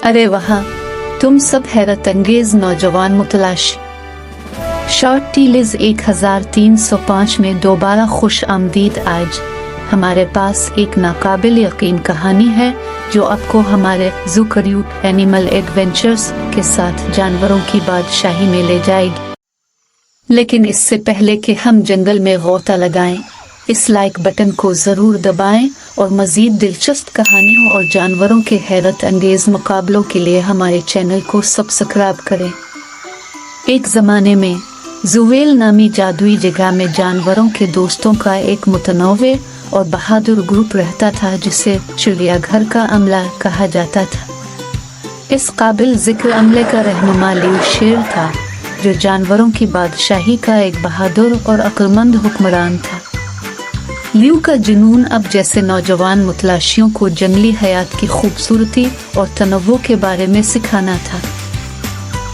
अरे वहाँ तुम सब हैरत अंगेज नौजवान मुतलाशी। शॉर्ट टीलीज 1305 में दोबारा खुश आमदीद। आज हमारे पास एक नाकाबिल यकीन कहानी है जो आपको हमारे ज़ूकरयूट एनिमल एडवेंचर्स के साथ जानवरों की बादशाही में ले जाएगी। लेकिन इससे पहले कि हम जंगल में गोता लगाएं, इस लाइक बटन को ज़रूर दबाएं और मज़ीद दिलचस्प कहानियों और जानवरों के हैरत अंगेज़ मुकाबलों के लिए हमारे चैनल को सब्सक्राइब करें। एक ज़माने में ज़ुवेल नामी जादुई जगह में जानवरों के दोस्तों का एक मुतनव्वे और बहादुर ग्रुप रहता था जिसे चिड़ियाघर का अमला कहा जाता था। इस काबिल जिक्र अमले का रहनुमा लियू शेर था, जो जानवरों की बादशाही का एक बहादुर और अक्लमंद हुक्मरान था। लियू का जुनून अब जैसे नौजवान मुतलाशियों को जंगली हयात की खूबसूरती और तनव्वु के बारे में सिखाना था।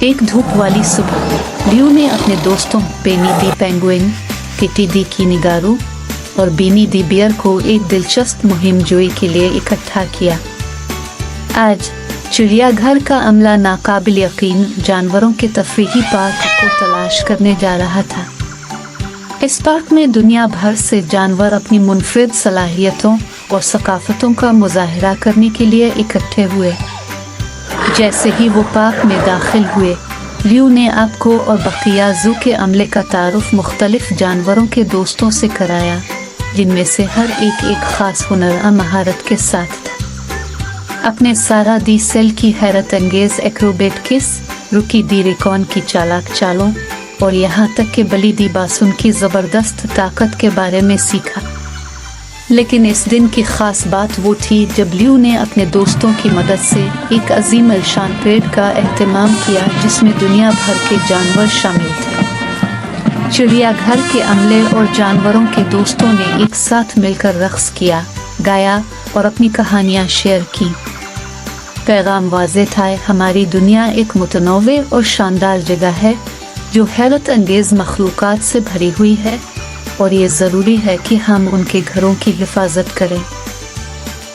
एक धूप वाली सुबह लियू ने अपने दोस्तों पेनी दी पेंगुइन, किटी दी कीनिगारू और बीनी दी बियर को एक दिलचस्प मुहिम जोई के लिए इकट्ठा किया। आज चिड़ियाघर का अमला नाकाबिल यकीन जानवरों के तफरीही पार्क को तलाश करने जा रहा था। इस पार्क में दुनिया भर से जानवर अपनी मुनफरिद सलाहियतों और सकाफतों का मुजाहरा करने के लिए इकट्ठे हुए। जैसे ही वो पार्क में दाखिल हुए, लियू ने आपको और बकिया ज़ू के अमले का तारुफ मुख्तलिफ जानवरों के दोस्तों से कराया, जिनमें से हर एक ख़ास हुनर महारत के साथ था। अपने सारा दी सेल की हैरत अंगेज़ एक्रोबेट किस, रुकी दी रिकॉन की चालाक चालों और यहाँ तक कि बली दी बासुन की ज़बरदस्त ताकत के बारे में सीखा। लेकिन इस दिन की ख़ास बात वो थी जब लियू ने अपने दोस्तों की मदद से एक अजीम अलशान परेड का एहतमाम किया, जिसमें दुनिया भर के जानवर शामिल थे। चिड़ियाघर के अमले और जानवरों के दोस्तों ने एक साथ मिलकर रक़्स किया, गाया और अपनी कहानियाँ शेयर की। पैगाम वाज़ेह था, हमारी दुनिया एक मुतनव्वे और शानदार जगह है जो हैरत अंगेज़ मखलूक़ात से भरी हुई है, और ये ज़रूरी है कि हम उनके घरों की हिफाजत करें।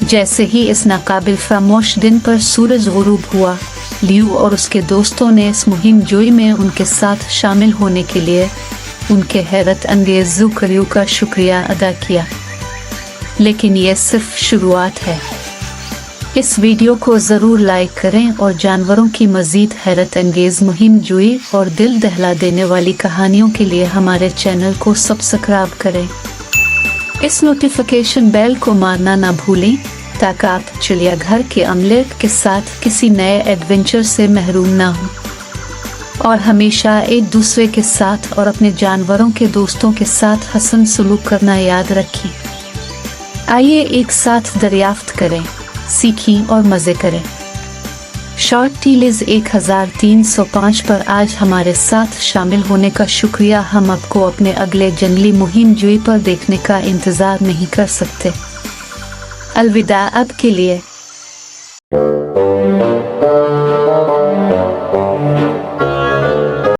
जैसे ही इस नाकाबिल फरामोश दिन पर सूरज गुरूब हुआ, लियू और उसके दोस्तों ने इस मुहिम जोई में उनके साथ शामिल होने के लिए उनके हैरत अंगेज़ ज़ूकरयू का शुक्रिया अदा किया। लेकिन यह सिर्फ शुरुआत है। इस वीडियो को ज़रूर लाइक करें और जानवरों की मज़ीद हैरत अंगेज़ मुहिम जोई और दिल दहला देने वाली कहानियों के लिए हमारे चैनल को सब्सक्राइब करें। इस नोटिफिकेशन बेल को मारना ना भूलें ताकि आप चिड़ियाघर के अमले के साथ किसी नए एडवेंचर से महरूम ना हों, और हमेशा एक दूसरे के साथ और अपने जानवरों के दोस्तों के साथ हसन सलूक करना याद रखें। आइए एक साथ दरियाफ्त करें, सीखें और मज़े करें। शॉर्ट टीलीज 1305 पर आज हमारे साथ शामिल होने का शुक्रिया। हम आपको अपने अगले जंगली मुहिम जोई पर देखने का इंतज़ार नहीं कर सकते। अलविदा अब के लिए।